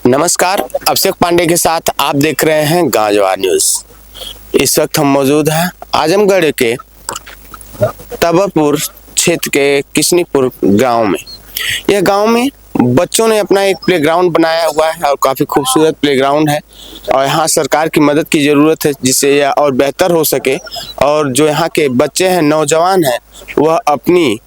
नमस्कार, अभिषेक पांडे के साथ आप देख रहे हैं गांव जवार न्यूज। इस वक्त हम मौजूद हैं आजमगढ़ के तबरपुर क्षेत्र के किशनीपुर गांव में। यह गांव में बच्चों ने अपना एक प्लेग्राउंड बनाया हुआ है और काफ़ी खूबसूरत प्लेग्राउंड है और यहाँ सरकार की मदद की ज़रूरत है जिससे यह और बेहतर हो सके और जो यहाँ के बच्चे हैं, नौजवान हैं, वह अपनी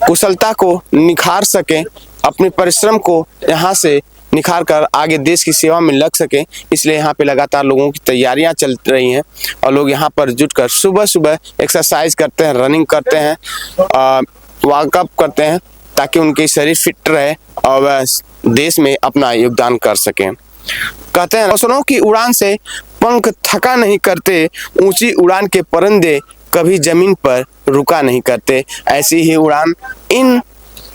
कुशलता को निखार सकें, अपने परिश्रम को यहाँ से निखार कर आगे देश की सेवा में लग सके। इसलिए यहाँ पे लगातार लोगों की तैयारियां चल रही हैं और लोग यहाँ पर जुटकर सुबह सुबह एक्सरसाइज करते हैं, रनिंग करते हैं, वॉकअप करते हैं ताकि उनकी शरीर फिट रहे और वह देश में अपना योगदान कर सकें। कहते हैं हौसलों की उड़ान से पंख थका नहीं करते, ऊंची उड़ान के परिंदे कभी जमीन पर रुका नहीं करते। ऐसी ही उड़ान इन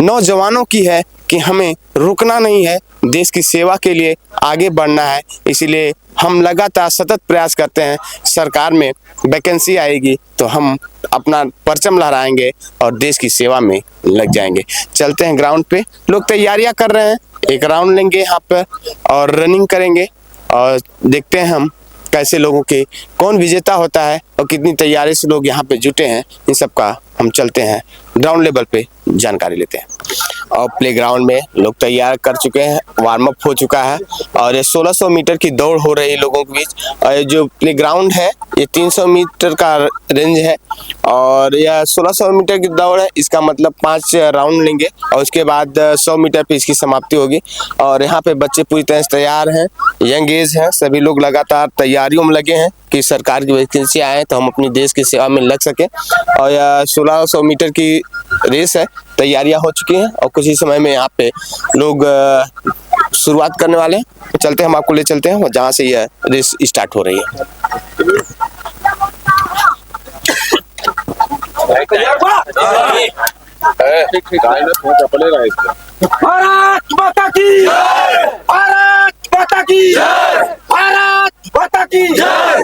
नौजवानों की है कि हमें रुकना नहीं है, देश की सेवा के लिए आगे बढ़ना है। इसीलिए हम लगातार सतत प्रयास करते हैं। सरकार में वैकेंसी आएगी तो हम अपना परचम लहराएंगे और देश की सेवा में लग जाएंगे। चलते हैं ग्राउंड पे, लोग तैयारियां कर रहे हैं, एक राउंड लेंगे यहाँ पर और रनिंग करेंगे और देखते हैं हम कैसे लोगों के कौन विजेता होता है और कितनी तैयारी से लोग यहाँ पे जुटे हैं। इन सब का हम चलते हैं ग्राउंड लेवल पे जानकारी लेते हैं। और प्लेग्राउंड में लोग तैयार कर चुके हैं, वार्म अप हो चुका है और ये 1600 मीटर की दौड़ हो रही है लोगों के बीच। और ये जो प्लेग्राउंड है ये 300 मीटर का रेंज है और यह 1600 मीटर की दौड़ है। इसका मतलब 5 राउंड लेंगे और उसके बाद 100 मीटर पे इसकी समाप्ति होगी। और यहाँ पे बच्चे पूरी तरह से तैयार हैं, यंग एज हैं, सभी लोग लगातार तैयारियों में लगे हैं कि सरकार की वैकेंसी आए तो हम अपनी देश की सेवा में लग सके। और यह 1600 मीटर की रेस है, तैयारियां हो चुकी हैं और कुछ ही समय में यहाँ पे लोग शुरुआत करने वाले हैं। चलते हैं, हम आपको ले चलते हैं जहाँ से यह रेस स्टार्ट हो रही है। भारत माता की जय! भारत माता की जय! भारत माता की जय!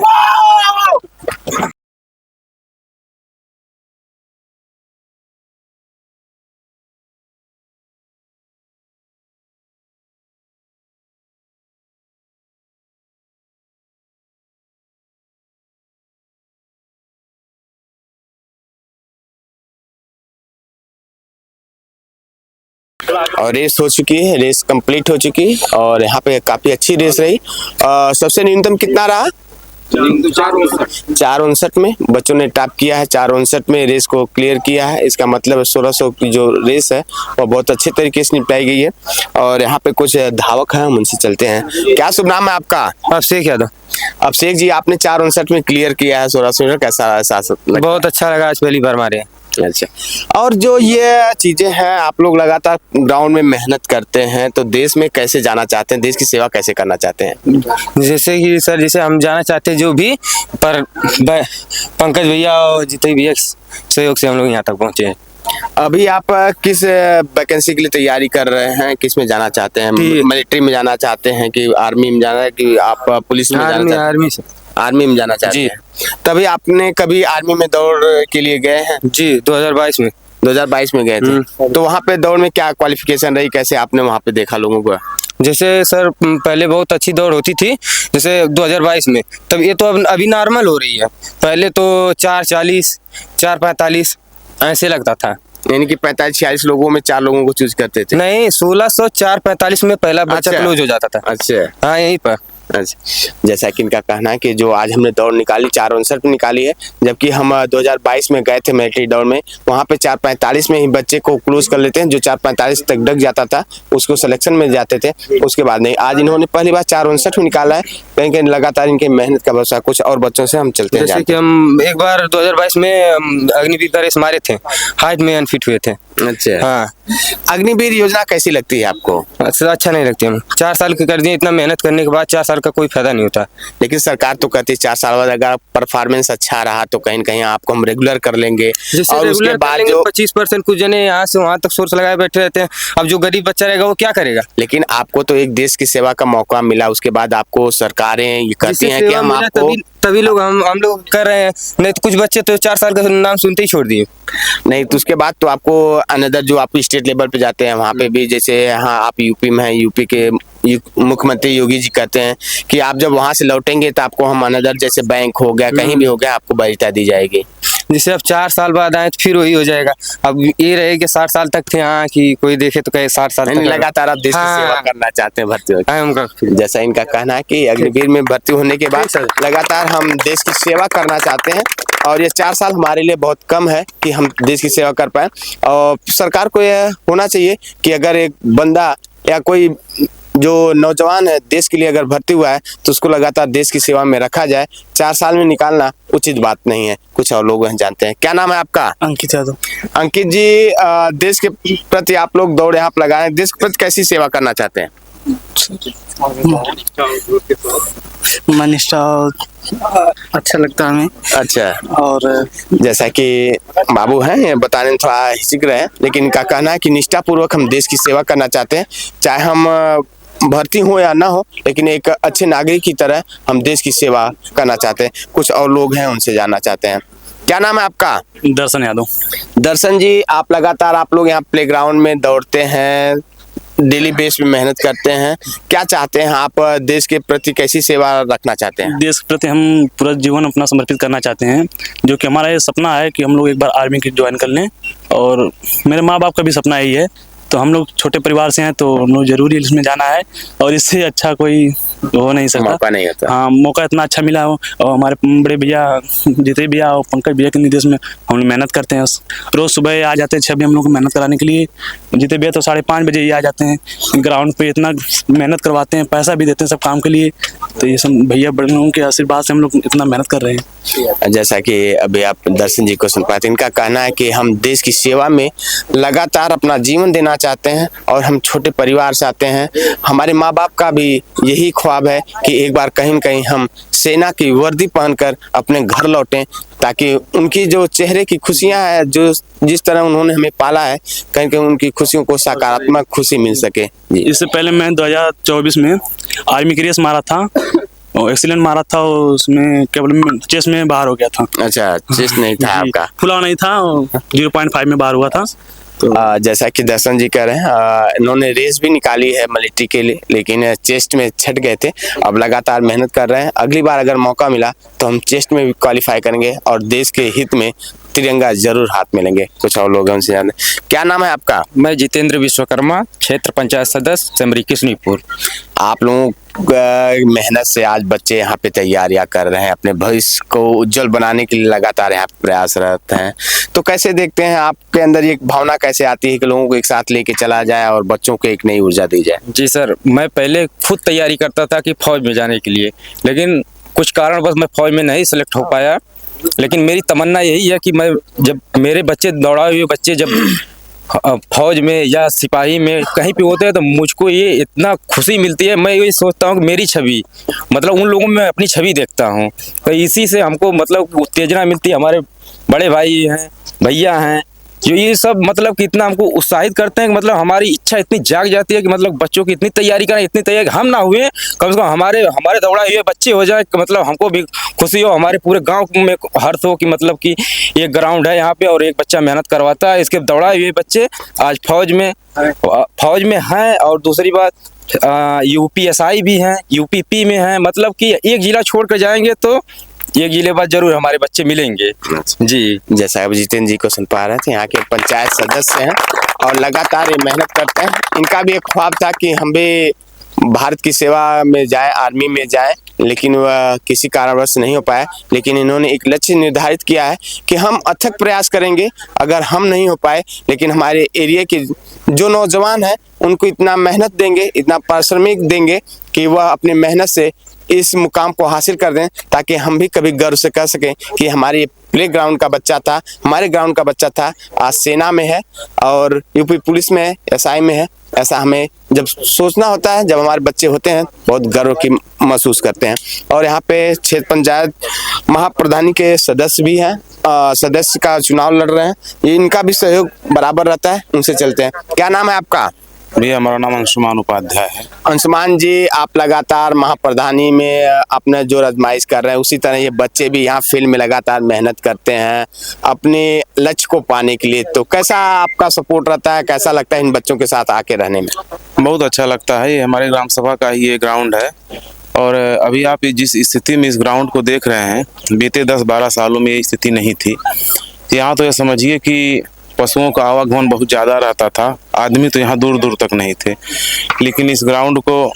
और रेस हो चुकी है, रेस कंप्लीट हो चुकी है और यहाँ पे काफी अच्छी रेस रही। सबसे न्यूनतम कितना रहा? 4:59 में बच्चों ने टॉप किया है। 4:59 में रेस को क्लियर किया है। इसका मतलब 1600 की जो रेस है वो बहुत अच्छे तरीके से निपटाई गई है। और यहाँ पे कुछ धावक हैं, हम उनसे चलते हैं। क्या शुभ नाम है आपका? अभिषेक यादव। अभिषेक जी, आपने 4:59 में क्लियर किया है 1600 मीटर, कैसा एहसास? बहुत अच्छा लगा, आज पहली बार मारे। अच्छा, और जो ये चीजें हैं, आप लोग लगातार ग्राउंड में मेहनत करते हैं तो देश में कैसे जाना चाहते हैं, देश की सेवा कैसे करना चाहते हैं? जैसे कि सर, जैसे हम जाना चाहते हैं जो भी, पर पंकज भैया और जितने भैया सहयोग से हम लोग यहाँ तक पहुँचे हैं। अभी आप किस वैकेंसी के लिए तैयारी कर रहे हैं, किस में जाना चाहते हैं? मिलिट्री में जाना चाहते हैं कि आर्मी में जाना है कि आप पुलिस में जाना चाहते हैं? आर्मी में जाना चाहते हैं। तभी आपने कभी आर्मी में दौड़ के लिए गए हैं? जी, 2022 में गए थे। तो वहाँ पे दौड़ में क्या क्वालिफिकेशन रही, कैसे आपने वहाँ पे देखा लोगों को? जैसे सर, पहले बहुत अच्छी दौड़ होती थी जैसे 2022 में, तब ये तो अभी नॉर्मल हो रही है। पहले तो 4:40, 4:45 ऐसे लगता था, यानी कि 45-46 लोगों में 4 लोगों को चूज करते थे? नहीं, 1600 4:45 में पहला बच्चा क्लोज हो जाता था। अच्छा, हाँ, यहीं पर। अच्छा, जैसा कि इनका कहना है कि जो आज हमने दौड़ निकाली 4:59 में निकाली है, जबकि हम 2022 में गए थे मिलिट्री दौड़ में, वहाँ पे 4:45 में ही बच्चे को क्लोज कर लेते हैं। जो 4:45 तक डक जाता था उसको सिलेक्शन में जाते थे, उसके बाद नहीं। आज इन्होंने पहली बार 4:59 में निकाला है। कहीं कहीं लगातार इनके मेहनत का भरोसा। कुछ और बच्चों से हम चलते हैं। जैसे कि हम एक बार 2022 में अग्निवीर का रेस मारे थे, हाइट में अनफिट हुए थे। अच्छा, हाँ। अग्निवीर योजना कैसी लगती है आपको? अच्छा नहीं लगती। हम 4 साल के कर दिए, इतना मेहनत करने के बाद 4 साल का कोई फायदा नहीं होता। लेकिन सरकार तो कहती है 4 साल बाद अगर परफॉर्मेंस अच्छा रहा तो कहीं कहीं आपको हम रेगुलर कर लेंगे। और उसके बाद जो 25% कुछ जने यहाँ से वहाँ तक सोर्स लगाए बैठे रहते हैं। अब जो गरीब बच्चा रहेगा वो क्या करेगा? लेकिन आपको तो एक देश की सेवा का मौका मिला, उसके बाद आपको सरकारें ये कहती हैं कि हम आपको तभी लोग हम लोग कर रहे हैं, नहीं तो कुछ बच्चे तो 4 साल का नाम सुनते ही छोड़ दिए। नहीं तो उसके बाद तो आपको अनदर जो आप स्टेट लेवल पे जाते हैं वहाँ पे भी, जैसे हाँ आप यूपी में हैं, यूपी के मुख्यमंत्री योगी जी कहते हैं कि आप जब वहाँ से लौटेंगे तो आपको हम अनदर जैसे बैंक हो गया कहीं भी हो गया आपको वरीयता दी जाएगी। जैसे अब 4 साल बाद आए तो फिर वही हो जाएगा। अब ये रहे कि 60 साल तक थे, हाँ कि कोई देखे तो कहे 60 साल नहीं, तक लगातार आप देश की हाँ। सेवा करना चाहते हैं भर्ती होकर। हाँ, उनका जैसा इनका कहना है कि अग्निवीर में भर्ती होने के बाद लगातार हम देश की सेवा करना चाहते हैं और ये 4 साल हमारे लिए बहुत कम है कि हम देश की सेवा कर पाए। और सरकार को यह होना चाहिए कि अगर एक बंदा या कोई जो नौजवान है देश के लिए अगर भर्ती हुआ है तो उसको लगातार देश की सेवा में रखा जाए। 4 साल में निकालना उचित बात नहीं है। कुछ और लोग हैं, जानते हैं। क्या नाम है आपका? अंकित यादव। अंकित जी, देश के प्रति आप लोग दौड़ यहाँ पर लगाए हैं, देश के प्रति कैसी सेवा करना चाहते हैं? मनिष्ठा अच्छा लगता है हमें। अच्छा, और जैसा कि बाबू हैं ये बताने में थोड़ा हिचक रहे हैं, लेकिन इनका कहना है कि निष्ठापूर्वक हम देश की सेवा करना चाहते हैं, चाहे हम भर्ती हो या ना हो, लेकिन एक अच्छे नागरिक की तरह हम देश की सेवा करना चाहते हैं। कुछ और लोग हैं, उनसे जानना चाहते हैं। क्या नाम है आपका? दर्शन यादव। दर्शन जी, आप लगातार आप लोग यहाँ प्लेग्राउंड में दौड़ते हैं, डेली बेस पे मेहनत करते हैं, क्या चाहते हैं आप? देश के प्रति कैसी सेवा रखना चाहते हैं? देश के प्रति हम पूरा जीवन अपना समर्पित करना चाहते हैं, जो कि हमारा ये सपना है कि हम लोग एक बार आर्मी की ज्वाइन कर लें। और मेरे माँ बाप का भी सपना यही है, तो हम लोग छोटे परिवार से हैं तो हम लोग जरूरी इसमें जाना है और इससे अच्छा कोई हो नहीं सकता। मौका नहीं होता। हाँ, मौका इतना अच्छा मिला हो। और हमारे बड़े भैया जीते भैया और पंकज भैया के निर्देश में हम लोग मेहनत करते हैं। रोज सुबह आ जाते हैं 6 बजे हम लोग को मेहनत कराने के लिए। जीते भैया तो 5:30 बजे ही आ जाते हैं, ग्राउंड पे इतना मेहनत करवाते हैं, पैसा भी देते हैं सब काम के लिए। तो ये सब भैया बड़े लोगों के आशीर्वाद से हम लोग इतना मेहनत कर रहे हैं। जैसा कि अभी आप दर्शन जी को सुन पाते, इनका कहना है कि हम देश की सेवा में लगातार अपना जीवन देना चाहते हैं और हम छोटे परिवार से आते हैं। हमारे माँ बाप का भी यही ख्वाब है कि एक बार कहीं न कहीं हम सेना की वर्दी पहनकर अपने घर लौटें, ताकि उनकी जो चेहरे की खुशियां हैं, जो जिस तरह उन्होंने हमें पाला है, कहीं कहीं उनकी खुशियों को सकारात्मक खुशी मिल सके। जी। इससे पहले मैं 2024 में आर्मी की रेस मारा था और एक्सीलेंट मारा था, और उसमें केवल चेस्ट में बाहर हो गया था। अच्छा, चेस्ट नहीं था आपका? फुला नहीं था, 0.5 में बाहर हुआ था। तो जैसा कि दर्शन जी कह रहे हैं, इन्होंने रेस भी निकाली है मिलिट्री के लिए, लेकिन चेस्ट में छट गए थे। अब लगातार मेहनत कर रहे हैं, अगली बार अगर मौका मिला तो हम चेस्ट में भी क्वालिफाई करेंगे और देश के हित में तिरंगा जरूर हाथ में लेंगे। कुछ और लोग हैं, उनसे जाने। क्या नाम है आपका? मैं जितेंद्र विश्वकर्मा, क्षेत्र पंचायत सदस्य सेमरी किशनीपुर। आप लोगों मेहनत से आज बच्चे यहाँ पे तैयारियां कर रहे हैं, अपने भविष्य को उज्जवल बनाने के लिए लगातार यहाँ पे प्रयासरत हैं, तो कैसे देखते हैं आपके अंदर ये भावना कैसे आती है कि लोगों को एक साथ लेके चला जाए और बच्चों को एक नई ऊर्जा दी जाए? जी सर, मैं पहले खुद तैयारी करता था कि फौज में जाने के लिए, लेकिन कुछ कारणवश मैं फौज में नहीं सेलेक्ट हो पाया। लेकिन मेरी तमन्ना यही है कि मैं जब मेरे बच्चे दौड़ाए हुए बच्चे जब फौज में या सिपाही में कहीं पे होते हैं तो मुझको ये इतना खुशी मिलती है। मैं ये सोचता हूँ कि मेरी छवि, मतलब उन लोगों में अपनी छवि देखता हूँ, तो इसी से हमको मतलब उत्तेजना मिलती है। हमारे बड़े भाई हैं, भैया हैं, जो ये सब मतलब कि इतना हमको उत्साहित करते हैं कि मतलब हमारी इच्छा इतनी जाग जाती है कि मतलब बच्चों की इतनी तैयारी करें, इतनी तैयारी हम ना हुए, कम से कम हमारे दौड़ाए हुए बच्चे हो जाए, मतलब हमको भी खुशी हो, हमारे पूरे गांव में हर्ष हो कि मतलब कि एक ग्राउंड है यहाँ पे और एक बच्चा मेहनत करवाता है। इसके दौड़ाए हुए बच्चे आज फौज में हैं। और दूसरी बात UPSI भी हैं, UPP में हैं, मतलब कि एक जिला छोड़ कर जाएंगे तो एक जिले बाद जरूर हमारे बच्चे मिलेंगे। जी, जैसा अब जितेंद्र जी को सुन पा रहे थे, यहाँ के पंचायत सदस्य हैं और लगातार ये मेहनत करते हैं। इनका भी एक ख्वाब था कि हम भी भारत की सेवा में जाए, आर्मी में जाए, लेकिन वह किसी कारणवश नहीं हो पाया। लेकिन इन्होंने एक लक्ष्य निर्धारित किया है कि हम अथक प्रयास करेंगे, अगर हम नहीं हो पाए लेकिन हमारे एरिया के जो नौजवान हैं उनको इतना मेहनत देंगे, इतना पारिश्रमिक देंगे कि वह अपने मेहनत से इस मुकाम को हासिल कर दें, ताकि हम भी कभी गर्व से कह सकें कि हमारे प्ले ग्राउंड का बच्चा था, हमारे ग्राउंड का बच्चा था, आज सेना में है और यूपी पुलिस में है, SI में है। ऐसा हमें जब सोचना होता है, जब हमारे बच्चे होते हैं, बहुत गर्व की महसूस करते हैं। और यहाँ पे क्षेत्र पंचायत महाप्रधानी के सदस्य भी हैं, सदस्य का चुनाव लड़ रहे हैं, ये इनका भी सहयोग बराबर रहता है, उनसे चलते हैं। क्या नाम है आपका? भैया हमारा नाम अंशुमान उपाध्याय है। अंशुमान जी, आप लगातार महाप्रधानी में अपने जो आजमाइश कर रहे हैं, उसी तरह ये बच्चे भी यहाँ फील्ड में लगातार मेहनत करते हैं अपने लक्ष्य को पाने के लिए। तो कैसा आपका सपोर्ट रहता है, कैसा लगता है इन बच्चों के साथ आके रहने में? बहुत अच्छा लगता है। ये हमारे ग्राम सभा का ही ये ग्राउंड है और अभी आप जिस स्थिति में इस ग्राउंड को देख रहे हैं, बीते 10-12 सालों में ये स्थिति नहीं थी। यहाँ तो ये समझिए कि पशुओं का आवागमन बहुत ज़्यादा रहता था, आदमी तो यहाँ दूर दूर तक नहीं थे। लेकिन इस ग्राउंड को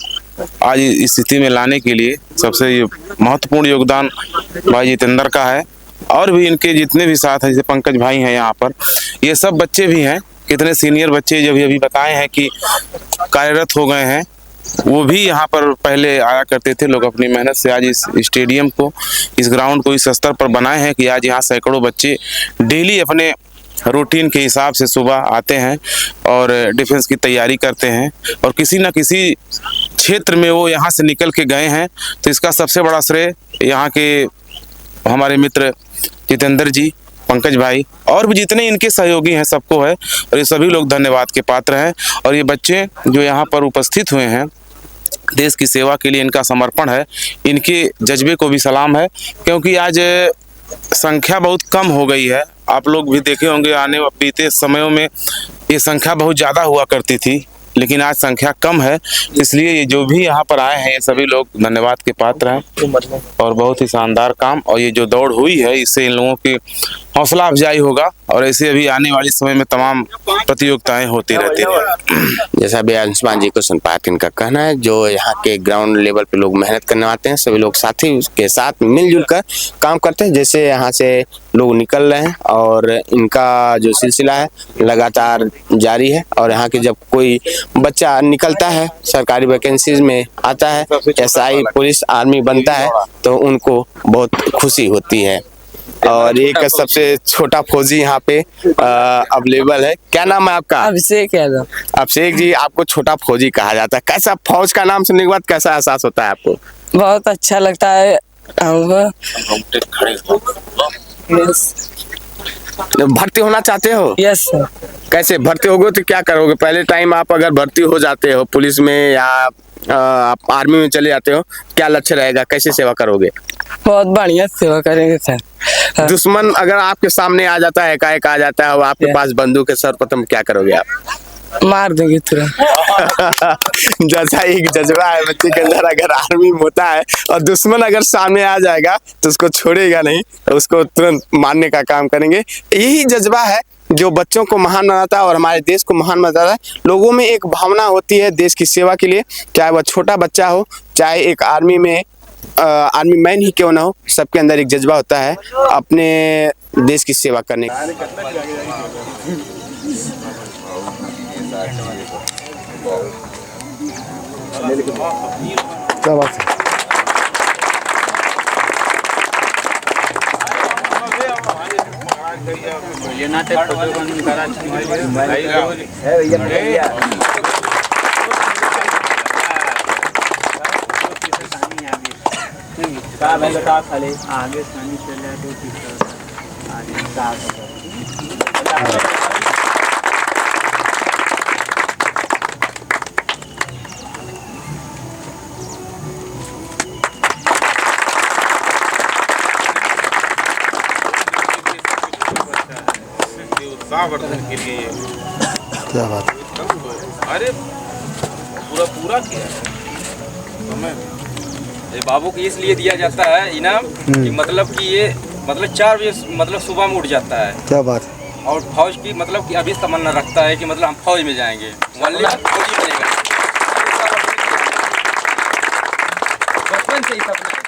आज इस स्थिति में लाने के लिए सबसे महत्वपूर्ण योगदान भाई जितेंद्र का है और भी इनके जितने भी साथ हैं, जैसे पंकज भाई हैं यहाँ पर, ये सब बच्चे भी हैं। कितने सीनियर बच्चे जब अभी बताए हैं कि कार्यरत हो गए हैं, वो भी यहाँ पर पहले आया करते थे। लोग अपनी मेहनत से आज इस स्टेडियम को, इस ग्राउंड को इस स्तर पर बनाए हैं कि आज यहाँ सैकड़ों बच्चे डेली अपने रूटीन के हिसाब से सुबह आते हैं और डिफेंस की तैयारी करते हैं और किसी न किसी क्षेत्र में वो यहाँ से निकल के गए हैं। तो इसका सबसे बड़ा श्रेय यहाँ के हमारे मित्र जितेंद्र जी, पंकज भाई और भी जितने इनके सहयोगी हैं सबको है और ये सभी लोग धन्यवाद के पात्र हैं। और ये बच्चे जो यहाँ पर उपस्थित हुए हैं, देश की सेवा के लिए इनका समर्पण है, इनके जज्बे को भी सलाम है, क्योंकि आज संख्या बहुत कम हो गई है। आप लोग भी देखे होंगे आने बीते समयों में ये संख्या बहुत ज़्यादा हुआ करती थी, लेकिन आज संख्या कम है। इसलिए ये जो भी यहाँ पर आए हैं ये सभी लोग धन्यवाद के पात्र हैं और बहुत ही शानदार काम। और ये जो दौड़ हुई है इससे इन लोगों की हौसला अफजाई होगा और ऐसे अभी आने वाले समय में तमाम प्रतियोगिताएं होती रहती हैं। जैसा भी अंशुमान जी को सुन पाए, इनका कहना है जो यहाँ के ग्राउंड लेवल पे लोग मेहनत करने आते हैं, सभी लोग साथी के साथ मिलजुल कर काम करते हैं। जैसे यहाँ से लोग निकल रहे हैं और इनका जो सिलसिला है लगातार जारी है। और यहाँ के जब कोई बच्चा निकलता है, सरकारी वैकेंसीज में आता है, एसआई, पुलिस, आर्मी बनता है, तो उनको बहुत खुशी होती है। और एक सबसे छोटा फौजी यहाँ पे अवेलेबल है। क्या नाम है आपका? अभिषेक यादव। अभिषेक जी, आपको छोटा फौजी कहा जाता है। कैसा फौज का नाम सुनने के बाद कैसा एहसास होता है आपको? बहुत अच्छा लगता है हमको। भर्ती होना चाहते हो? Yes sir. कैसे भर्ती होगे तो क्या करोगे? पहले टाइम आप अगर भर्ती हो जाते हो पुलिस में या आप आर्मी में चले जाते हो, क्या लक्ष्य रहेगा, कैसे सेवा करोगे? बहुत बढ़िया सेवा करेंगे सर। दुश्मन अगर आपके सामने आ जाता है, एकाएक आ जाता है और आपके पास बंदूक है, सर्वप्रथम क्या करोगे आप? मार देंगे तुरंत। जैसा एक जज्बा है बच्चे के अंदर, अगर आर्मी में होता है और दुश्मन अगर सामने आ जाएगा तो उसको छोड़ेगा नहीं, उसको तुरंत मारने का काम करेंगे। यही जज्बा है जो बच्चों को महान बनाता है और हमारे देश को महान बनाता है। लोगों में एक भावना होती है देश की सेवा के लिए, चाहे वह छोटा बच्चा हो, चाहे एक आर्मी में आर्मी मैन ही क्यों ना हो, सबके अंदर एक जज्बा होता है अपने देश की सेवा करने का। क्या बात है? आगे पानी चला तो के लिए क्या बात? अरे पूरा किया है समय। ये बाबू को इसलिए दिया जाता है इनाम कि मतलब कि ये मतलब 4 बजे मतलब सुबह में उठ जाता है। क्या बात? और फौज की मतलब कि अभी तमन्ना रखता है कि मतलब हम फौज में जाएंगे, फौजी बनेगा। बचपन से ही सपना